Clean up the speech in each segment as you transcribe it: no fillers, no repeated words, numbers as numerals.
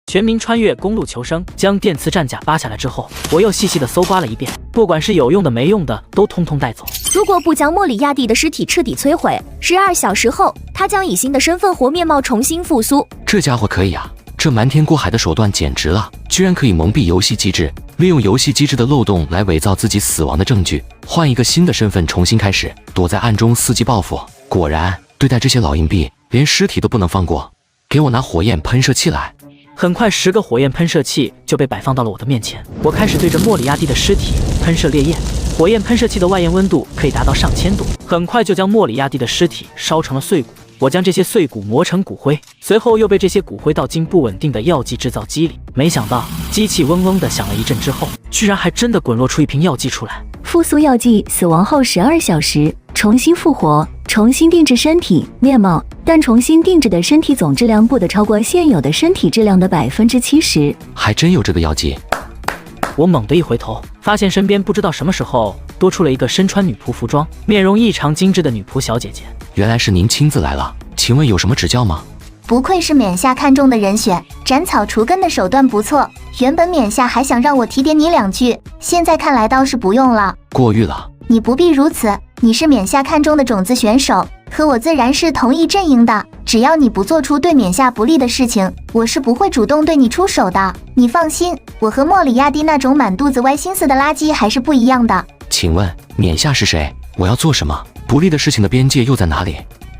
全民穿越公路求生，将电磁战甲扒下来之后，我又细细的搜刮了一遍，不管是有用的没用的，都通通带走。如果不将莫里亚蒂的尸体彻底摧毁，12小时后，他将以新的身份活面貌重新复苏。这家伙可以啊，这瞒天过海的手段简直了，居然可以蒙蔽游戏机制，利用游戏机制的漏洞来伪造自己死亡的证据，换一个新的身份重新开始，躲在暗中伺机报复。果然，对待这些老硬币，连尸体都不能放过。给我拿火焰喷射器来！很快，10个火焰喷射器就被摆放到了我的面前。我开始对着莫里亚蒂的尸体喷射烈焰，火焰喷射器的外焰温度可以达到上千度，很快就将莫里亚蒂的尸体烧成了碎骨。我将这些碎骨磨成骨灰，随后又被这些骨灰倒进不稳定的药剂制造机里。没想到，机器嗡嗡的响了一阵之后，居然还真的滚落出一瓶药剂出来。复苏药剂死亡后12小时重新复活，重新定制身体面貌，但重新定制的身体总质量不得超过现有的身体质量的70%。还真有这个药剂！我猛地一回头，发现身边不知道什么时候多出了一个身穿女仆服装、面容异常精致的女仆小姐姐。原来是您亲自来了，请问有什么指教吗？不愧是冕下看中的人选，斩草除根的手段不错。原本冕下还想让我提点你2句，现在看来倒是不用了。过誉了。你不必如此，你是冕下看中的种子选手，和我自然是同一阵营的。只要你不做出对冕下不利的事情，我是不会主动对你出手的。你放心，我和莫里亚蒂那种满肚子歪心思的垃圾还是不一样的。请问冕下是谁？我要做什么？不利的事情的边界又在哪里？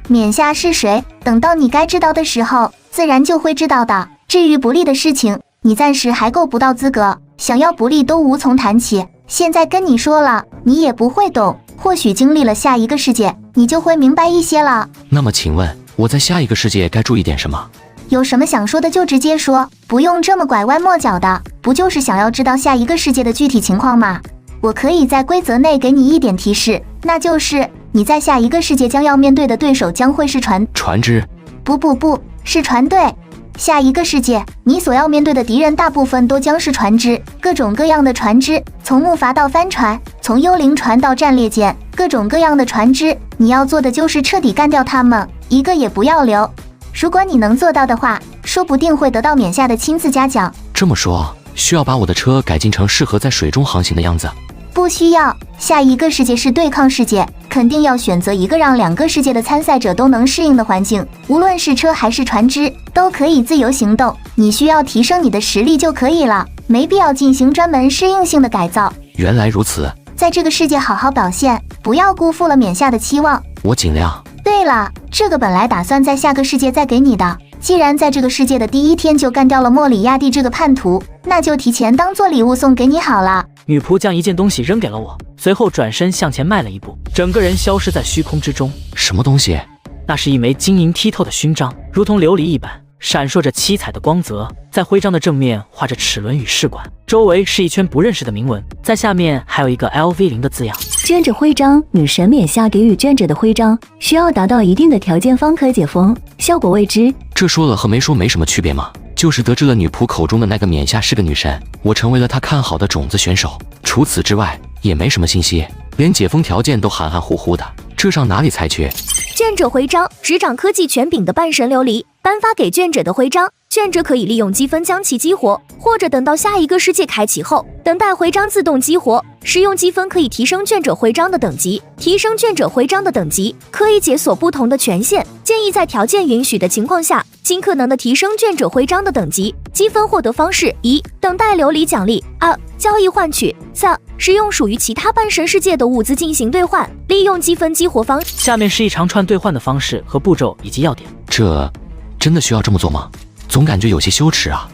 冕下是谁？等到你该知道的时候，自然就会知道的。至于不利的事情，你暂时还够不到资格，想要不利都无从谈起。现在跟你说了，你也不会懂。或许经历了下一个世界，你就会明白一些了。那么请问，我在下一个世界该注意点什么？有什么想说的就直接说，不用这么拐弯抹角的。不就是想要知道下一个世界的具体情况吗？我可以在规则内给你一点提示，那就是你在下一个世界将要面对的对手将会是船只。不，是船队。下一个世界，你所要面对的敌人大部分都将是船只，各种各样的船只，从木筏到帆船，从幽灵船到战列舰，各种各样的船只，你要做的就是彻底干掉他们，一个也不要留。如果你能做到的话，说不定会得到冕下的亲自嘉奖。这么说，需要把我的车改进成适合在水中航行的样子？不需要，下一个世界是对抗世界，肯定要选择一个让2个世界的参赛者都能适应的环境，无论是车还是船只，都可以自由行动。你需要提升你的实力就可以了，没必要进行专门适应性的改造。原来如此，在这个世界好好表现，不要辜负了冕下的期望。我尽量。对了，这个本来打算在下个世界再给你的，既然在这个世界的第1天就干掉了莫里亚蒂这个叛徒，那就提前当做礼物送给你好了。女仆将一件东西扔给了我，随后转身向前迈了一步，整个人消失在虚空之中。什么东西？那是一枚晶莹剔透的勋章，如同琉璃一般，闪烁着七彩的光泽。在徽章的正面画着齿轮与试管，周围是一圈不认识的铭文，在下面还有一个 LV0的字样。卷纸徽章，女神冕下给予卷纸的徽章，需要达到一定的条件方可解封，效果未知。这说了和没说没什么区别吗？就是得知了女仆口中的那个冕下是个女神，我成为了她看好的种子选手。除此之外也没什么信息，连解封条件都含含糊糊的，这上哪里才缺？卷者徽章，执掌科技权柄的半神琉璃颁发给卷者的徽章，卷者可以利用积分将其激活，或者等到下一个世界开启后，等待徽章自动激活。使用积分可以提升卷者徽章的等级，提升卷者徽章的等级可以解锁不同的权限。建议在条件允许的情况下，尽可能的提升卷者徽章的等级。积分获得方式：一、等待琉璃奖励；二、交易换取；三、使用属于其他半神世界的物资进行兑换。利用积分激活方式。下面是一长串兑换的方式和步骤以及要点。这真的需要这么做吗？总感觉有些羞耻啊。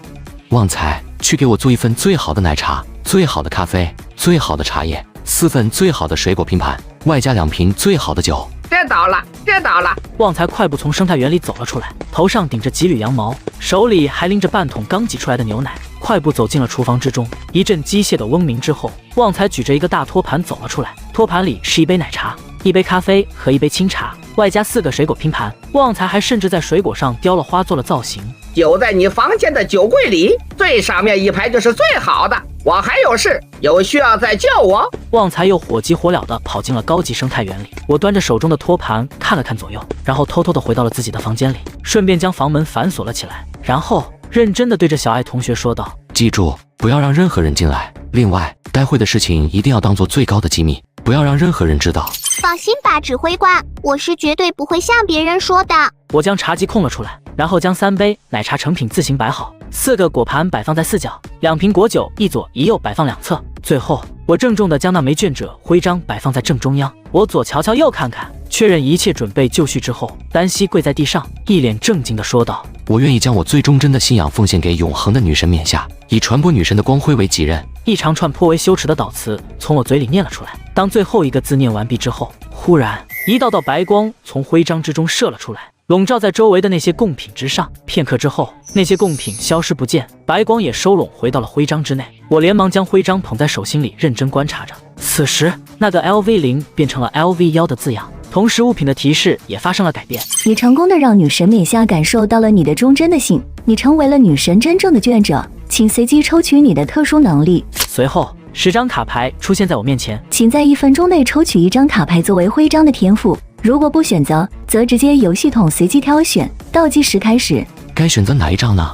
旺财，去给我做1份最好的奶茶，最好的咖啡，最好的茶叶，4份最好的水果拼盘，外加2瓶最好的酒。知道了。旺财快步从生态园里走了出来，头上顶着几缕羊毛，手里还拎着半桶刚挤出来的牛奶，快步走进了厨房之中。一阵机械的嗡鸣之后，旺财举着一个大托盘走了出来，托盘里是一杯奶茶、一杯咖啡和一杯清茶，外加4个水果拼盘。旺财还甚至在水果上雕了花做了造型。就在你房间的酒柜里，最上面一排就是最好的。我还有事，有需要再叫我。旺财又火急火燎地跑进了高级生态园里。我端着手中的托盘看了看左右，然后偷偷地回到了自己的房间里，顺便将房门反锁了起来，然后认真地对着小爱同学说道：“记住，不要让任何人进来。另外，待会的事情一定要当做最高的机密，不要让任何人知道。”放心吧，指挥官，我是绝对不会向别人说的。我将茶几空了出来，然后将3杯奶茶成品自行摆好，4个果盘摆放在4角，2瓶果酒一左一右摆放2侧。最后，我郑重地将那枚卷褶徽章摆放在正中央。我左瞧瞧，右看看，确认一切准备就绪之后，单膝跪在地上，一脸正经地说道：“我愿意将我最忠贞的信仰奉献给永恒的女神冕下，以传播女神的光辉为己任。”一长串颇为羞耻的祷词从我嘴里念了出来。当最后一个字念完毕之后，忽然一道道白光从徽章之中射了出来，笼罩在周围的那些贡品之上。片刻之后，那些贡品消失不见，白光也收拢回到了徽章之内。我连忙将徽章捧在手心里，认真观察着。此时，那个 LV0变成了 LV1的字样，同时物品的提示也发生了改变。你成功的让女神冕下感受到了你的忠贞的信，你成为了女神真正的卷者，请随机抽取你的特殊能力。随后，10张卡牌出现在我面前，请在1分钟内抽取1张卡牌作为徽章的天赋，如果不选择，则直接由系统随机挑选。倒计时开始。该选择哪一张呢？